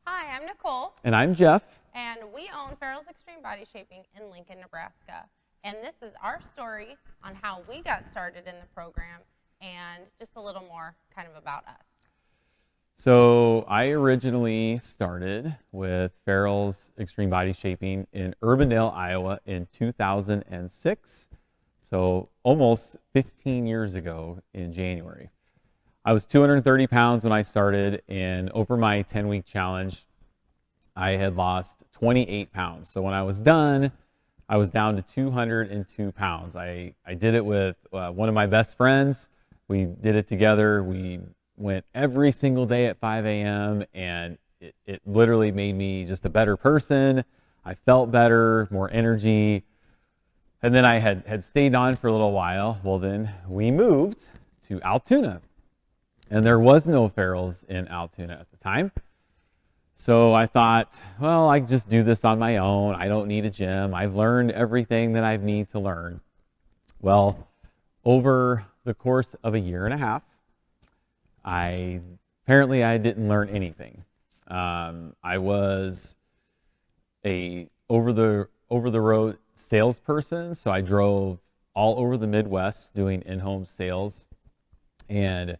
Hi, I'm Nicole, And I'm Jeff. and we own Farrell's Extreme Body Shaping in Lincoln, Nebraska. And this is our story on how we got started in the program and just a little more kind of about us. So I originally started with Farrell's Extreme Body Shaping in Urbandale, Iowa in 2006. So almost 15 years ago in January. I was 230 pounds when I started, and over my 10-week challenge, I had lost 28 pounds. So when I was done, I was down to 202 pounds. I did it with one of my best friends. We did it together. We went every single day at 5 a.m. and it literally made me just a better person. I felt better, more energy. And then I had stayed on for a little while. Well, then we moved to Altoona. And there was no Farrell's in Altoona at the time. So I thought, well, I can just do this on my own. I don't need a gym. I've learned everything that I need to learn. Well, over the course of a year and a half, apparently I didn't learn anything. I was a over the road salesperson, so I drove all over the Midwest doing in-home sales. And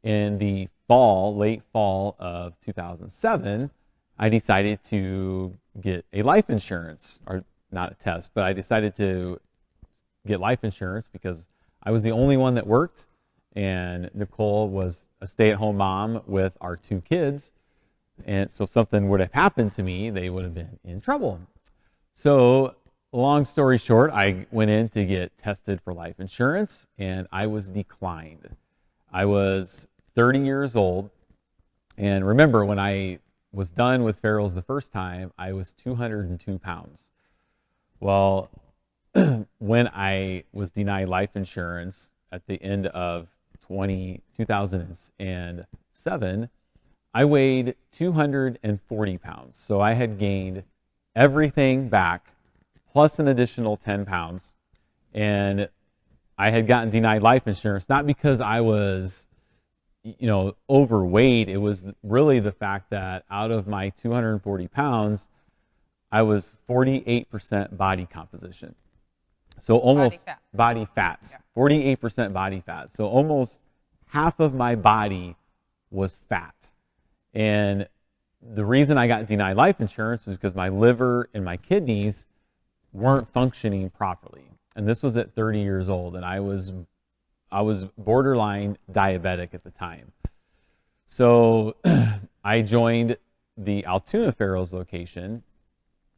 in the late fall of 2007, I decided to get a life insurance, or not a test, but I decided to get life insurance because I was the only one that worked, and Nicole was a stay-at-home mom with our two kids. And so something would have happened to me, they would have been in trouble. So long story short, I went in to get tested for life insurance, and I was declined. I was 30 years old, and remember, when I was done with Farrell's the first time, I was 202 pounds. Well, when I was denied life insurance at the end of 2007, I weighed 240 pounds. So I had gained everything back, plus an additional 10 pounds, and I had gotten denied life insurance, not because I was overweight. It was really the fact that out of my 240 pounds, I was 48% body composition. So almost body fat. Yeah. 48% body fat. So almost half of my body was fat. And the reason I got denied life insurance is because my liver and my kidneys weren't functioning properly. And this was at 30 years old, and I was borderline diabetic at the time. So I joined the Altoona Farrell's location.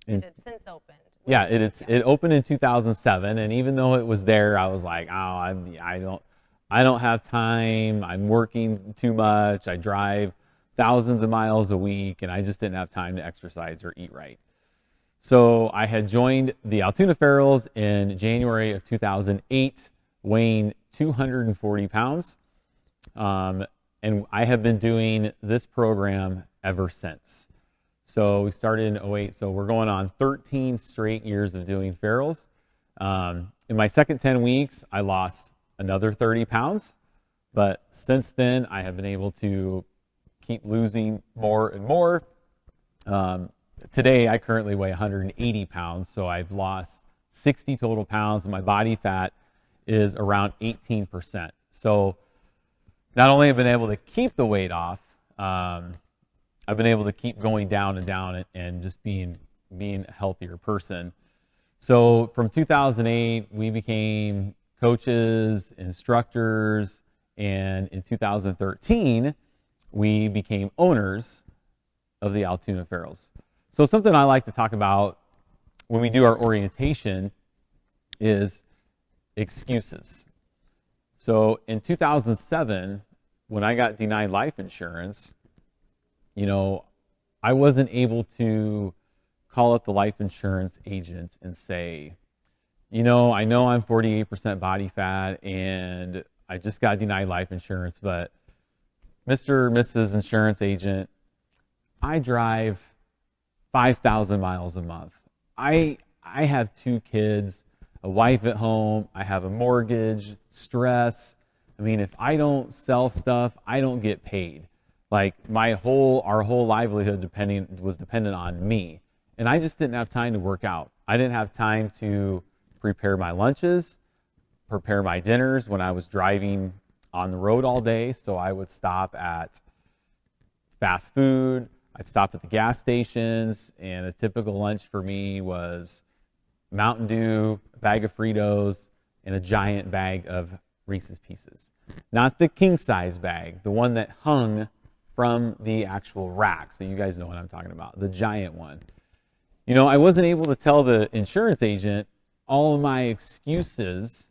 It had since opened. Yeah, it opened in 2007, and even though it was there, I was like, oh, I don't have time. I'm working too much. I drive thousands of miles a week, and I just didn't have time to exercise or eat right. So I had joined the Altoona Farrell's in January of 2008, weighing 240 pounds. And I have been doing this program ever since. So we started in 2008, so we're going on 13 straight years of doing Farrell's. In my second 10 weeks, I lost another 30 pounds. But since then, I have been able to keep losing more and more. Today, I currently weigh 180 pounds, so I've lost 60 total pounds, and my body fat is around 18%. So not only have I been able to keep the weight off, I've been able to keep going down and down and just being a healthier person. So from 2008, we became coaches, instructors, and in 2013, we became owners of the Altoona Farrell's. So something I like to talk about when we do our orientation is excuses. So in 2007, when I got denied life insurance, I wasn't able to call up the life insurance agent and say, I know I'm 48% body fat and I just got denied life insurance, but Mr. or Mrs. Insurance Agent, I drive 5,000 miles a month. I have two kids, a wife at home, I have a mortgage, stress. I mean, if I don't sell stuff, I don't get paid. Like our whole livelihood was dependent on me. And I just didn't have time to work out. I didn't have time to prepare my lunches, prepare my dinners when I was driving on the road all day. So I would stop at fast food. I'd stop at the gas stations, and a typical lunch for me was Mountain Dew, a bag of Fritos, and a giant bag of Reese's Pieces. Not the king size bag, the one that hung from the actual rack. So you guys know what I'm talking about, the giant one. You know, I wasn't able to tell the insurance agent all of my excuses,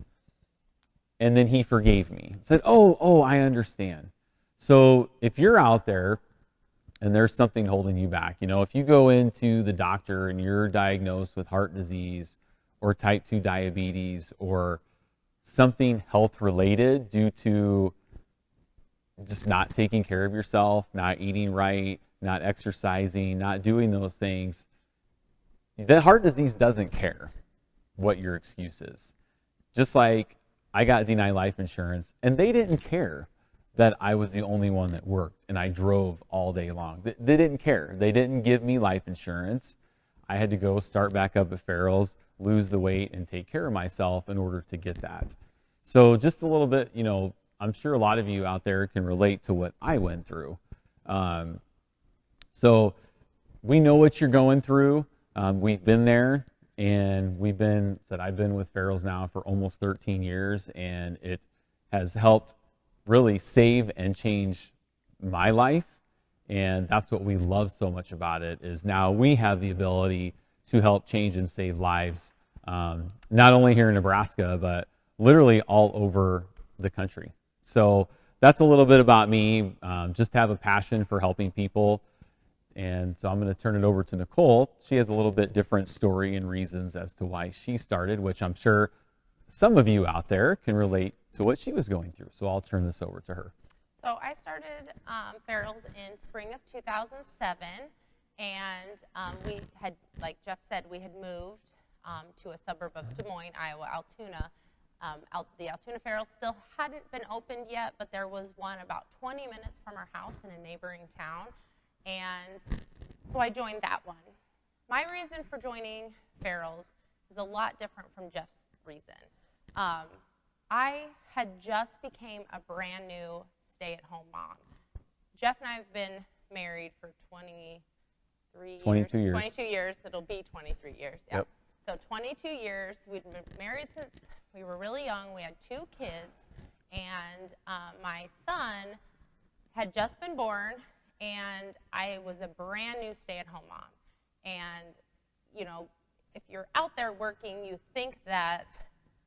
and then he forgave me. Said, oh, I understand. So if you're out there and there's something holding you back, you know, if you go into the doctor and you're diagnosed with heart disease or type 2 diabetes or something health related due to just not taking care of yourself, not eating right, not exercising, not doing those things, that heart disease doesn't care what your excuse is. Just like I got denied life insurance and they didn't care that I was the only one that worked and I drove all day long. They didn't care. They didn't give me life insurance. I had to go start back up at Farrell's, lose the weight, and take care of myself in order to get that. So just a little bit, you know, I'm sure a lot of you out there can relate to what I went through. So we know what you're going through. We've been there, and I've been with Farrell's now for almost 13 years, and it has helped really save and change my life. And that's what we love so much about it, is now we have the ability to help change and save lives, not only here in Nebraska, but literally all over the country. So that's a little bit about me. Just have a passion for helping people. And so I'm going to turn it over to Nicole. She has a little bit different story and reasons as to why she started, which I'm sure some of you out there can relate to what she was going through. So I'll turn this over to her. So I started Farrell's in spring of 2007, and we had, like Jeff said, we had moved to a suburb of Des Moines, Iowa, Altoona. The Altoona Farrell still hadn't been opened yet, but there was one about 20 minutes from our house in a neighboring town, and so I joined that one. My reason for joining Farrell's is a lot different from Jeff's reason. I had just became a brand new stay-at-home mom. Jeff and I have been married for 22 years. 22 years. It'll be 23 years. Yeah. Yep. So 22 years. We'd been married since we were really young. We had 2 kids, and my son had just been born, and I was a brand new stay-at-home mom. And, you know, if you're out there working, you think that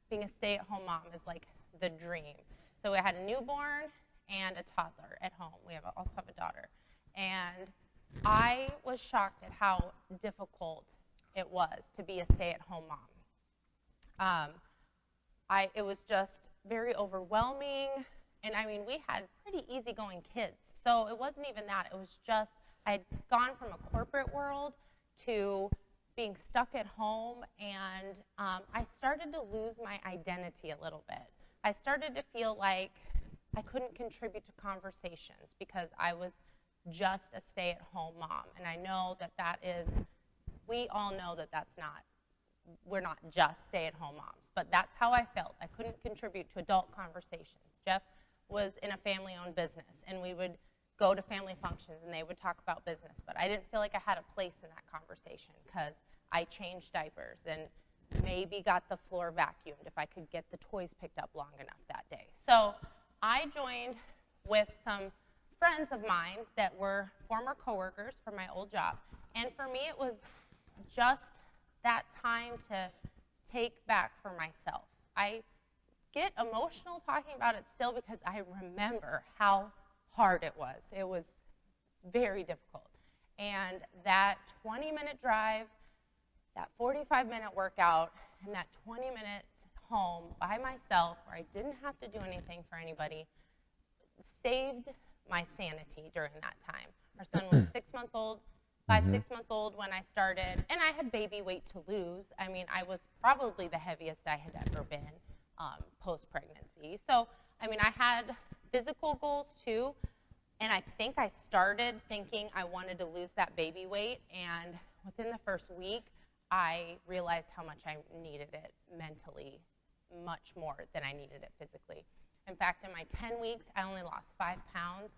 being a stay-at-home mom is like the dream. So I had a newborn and a toddler at home. We also have a daughter. And I was shocked at how difficult it was to be a stay-at-home mom. It was just very overwhelming. And I mean, we had pretty easygoing kids. So it wasn't even that. It was just, I had gone from a corporate world to being stuck at home, and I started to lose my identity a little bit. I started to feel like I couldn't contribute to conversations because I was just a stay-at-home mom. And I know that we all know that we're not just stay-at-home moms, but that's how I felt. I couldn't contribute to adult conversations. Jeff was in a family-owned business, and we would go to family functions, and they would talk about business, but I didn't feel like I had a place in that conversation because I changed diapers and maybe got the floor vacuumed if I could get the toys picked up long enough that day. So I joined with some friends of mine that were former coworkers from my old job, and for me it was just that time to take back for myself. I get emotional talking about it still because I remember how hard it was. It was very difficult. And that 20-minute drive, that 45-minute workout, and that 20 minutes home by myself where I didn't have to do anything for anybody saved my sanity during that time. Our son was 6 months old, 6 months old when I started, and I had baby weight to lose. I mean, I was probably the heaviest I had ever been post-pregnancy. So, I mean, I had physical goals too, And I think I started thinking I wanted to lose that baby weight, and within the first week, I realized how much I needed it mentally, much more than I needed it physically. In fact, in my 10 weeks, I only lost 5 pounds,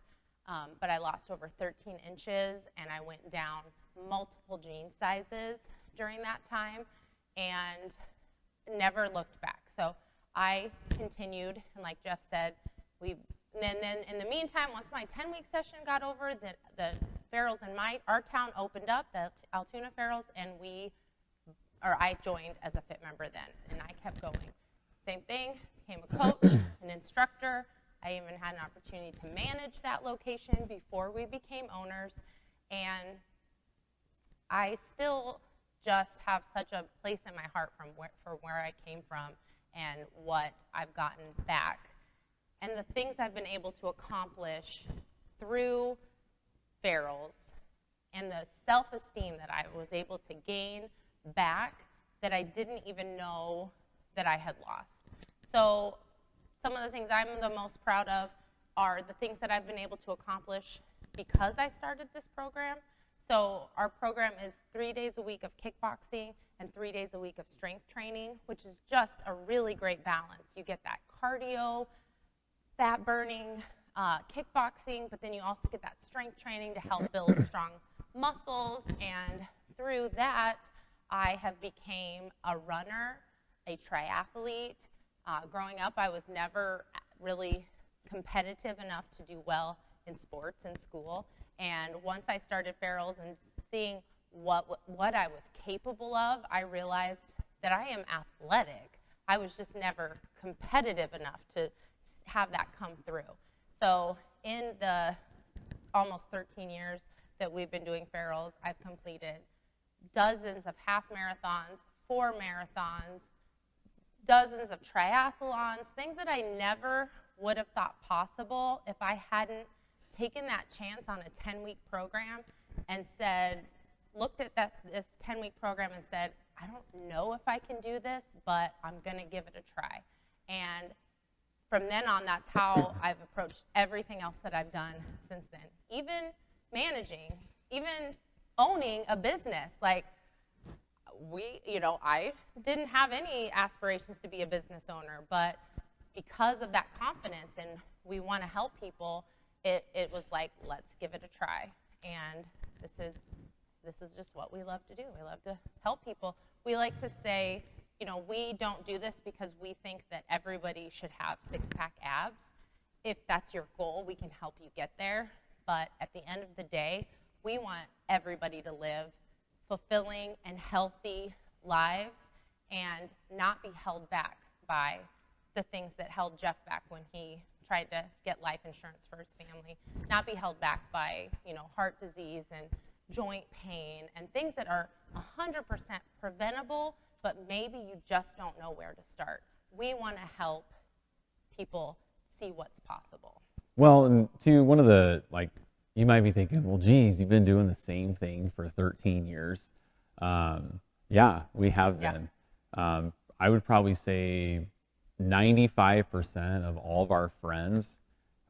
but I lost over 13 inches, and I went down multiple jean sizes during that time, and never looked back. So I continued, and like Jeff said, and then in the meantime, once my 10-week session got over, the Farrells in our town opened up, the Altoona Farrells, and I joined as a fit member then, and I kept going. Same thing, became a coach, an instructor. I even had an opportunity to manage that location before we became owners, and I still just have such a place in my heart for where I came from and what I've gotten back. And the things I've been able to accomplish through Farrells and the self-esteem that I was able to gain back that I didn't even know that I had lost. So some of the things I'm the most proud of are the things that I've been able to accomplish because I started this program. So our program is 3 days a week of kickboxing and 3 days a week of strength training, which is just a really great balance. You get that cardio, fat burning, kickboxing, but then you also get that strength training to help build strong muscles. And through that, I have became a runner, a triathlete. Growing up, I was never really competitive enough to do well in sports in school. And once I started Farrells and seeing what I was capable of, I realized that I am athletic. I was just never competitive enough to have that come through. So in the almost 13 years that we've been doing Farrells, I've completed dozens of half marathons, 4 marathons, dozens of triathlons, things that I never would have thought possible if I hadn't taken that chance on a 10-week program and looked at this 10-week program and said, I don't know if I can do this, but I'm going to give it a try. And from then on, that's how I've approached everything else that I've done since then. Even managing, even owning a business. Like, I didn't have any aspirations to be a business owner, but because of that confidence and we want to help people, it was like, let's give it a try. And this is just what we love to do. We love to help people. We like to say, we don't do this because we think that everybody should have six-pack abs. If that's your goal, we can help you get there. But at the end of the day, we want everybody to live fulfilling and healthy lives and not be held back by the things that held Jeff back when he tried to get life insurance for his family, not be held back by, heart disease and joint pain and things that are 100% preventable, but maybe you just don't know where to start. We want to help people see what's possible. Well, and to one of the, you might be thinking, well, geez, you've been doing the same thing for 13 years. Yeah, we have been. I would probably say 95% of all of our friends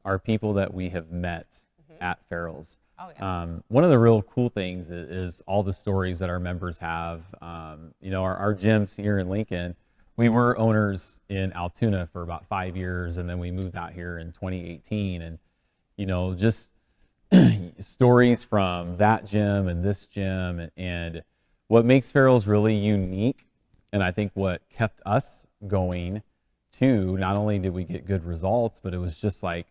are people that we have met at Farrells. Oh, yeah. One of the real cool things is all the stories that our members have. Our gyms here in Lincoln, we were owners in Altoona for about 5 years, and then we moved out here in 2018. And, just stories from that gym and this gym. And what makes Farrells really unique, and I think what kept us going too, not only did we get good results, but it was just like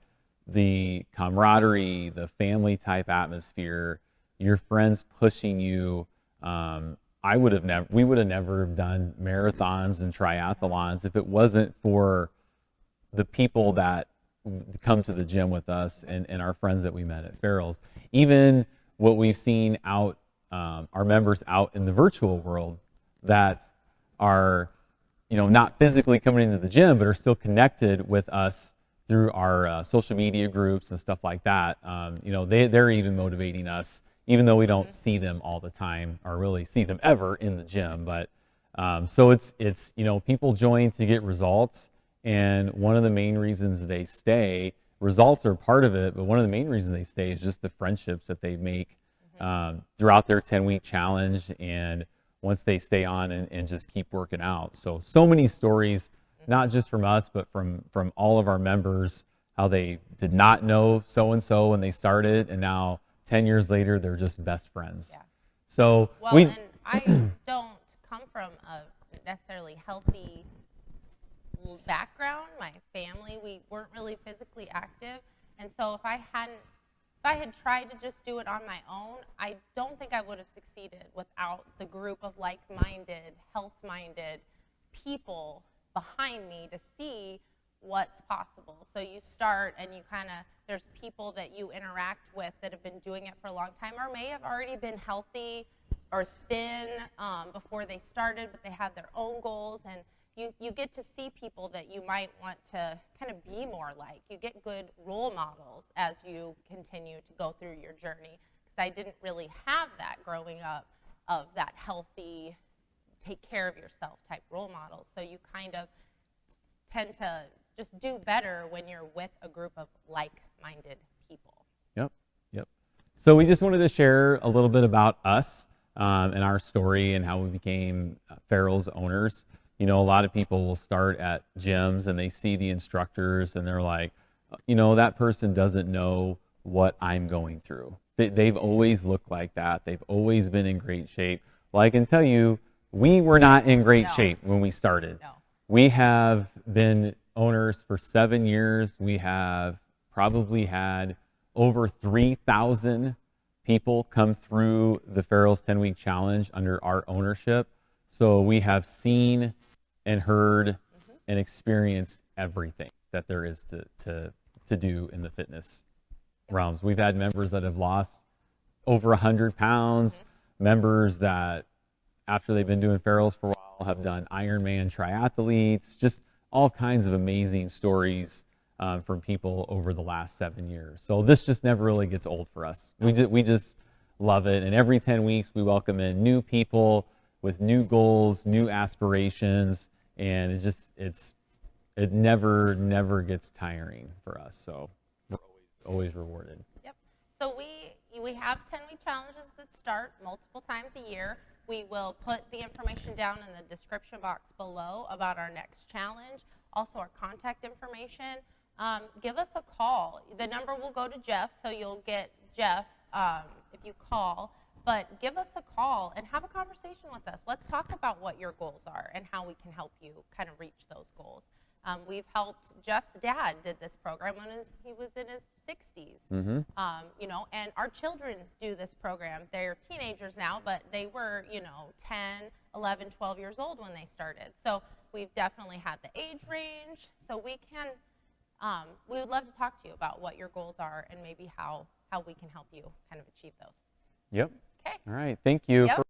the camaraderie, the family type atmosphere, your friends pushing you. We would have never done marathons and triathlons if it wasn't for the people that come to the gym with us and our friends that we met at Farrells. Even what we've seen out, our members out in the virtual world that are, not physically coming into the gym, but are still connected with us through our social media groups and stuff like that. They're even motivating us, even though we don't see them all the time or really see them ever in the gym. But so it's people join to get results. And one of the main reasons they stay, results are part of it, but one of the main reasons they stay is just the friendships that they make throughout their 10-week challenge, and once they stay on and just keep working out. So many stories, not just from us, but from all of our members, how they did not know so-and-so when they started, and now 10 years later, they're just best friends. Yeah. So well, and I don't come from a necessarily healthy background. My family, we weren't really physically active, and so if I had tried to just do it on my own, I don't think I would have succeeded without the group of like-minded, health-minded people behind me to see what's possible. So you start and you there's people that you interact with that have been doing it for a long time or may have already been healthy or thin before they started, but they have their own goals, and you get to see people that you might want to kind of be more like. You get good role models as you continue to go through your journey, because I didn't really have that growing up, of that healthy, take care of yourself type role models. So you kind of tend to just do better when you're with a group of like-minded people. Yep. So we just wanted to share a little bit about us and our story and how we became Farrell's owners. You know, a lot of people will start at gyms and they see the instructors and they're like, you know, that person doesn't know what I'm going through. They've always looked like that. They've always been in great shape. Well, I can tell you, we were not in great shape when we started. No. We have been owners for 7 years. We have probably had over 3,000 people come through the Farrell's 10-week challenge under our ownership. So we have seen and heard and experienced everything that there is to do in the fitness realms. We've had members that have lost over 100 pounds, members that after they've been doing Farrell's for a while have done Ironman triathletes, just all kinds of amazing stories from people over the last 7 years. So this just never really gets old for us. We just love it. And every 10 weeks we welcome in new people with new goals, new aspirations, and it never gets tiring for us. So we're always rewarded. Yep. So we have 10-week challenges that start multiple times a year. We will put the information down in the description box below about our next challenge, also our contact information. Give us a call. The number will go to Jeff, so you'll get Jeff if you call. But give us a call and have a conversation with us. Let's talk about what your goals are and how we can help you kind of reach those goals. We've helped, Jeff's dad did this program when he was in his 60s. You know, and our children do this program. They're teenagers now, but they were, 10, 11, 12 years old when they started. So we've definitely had the age range. So we would love to talk to you about what your goals are and maybe how we can help you kind of achieve those. Yep. Okay. All right. Thank you. Yep.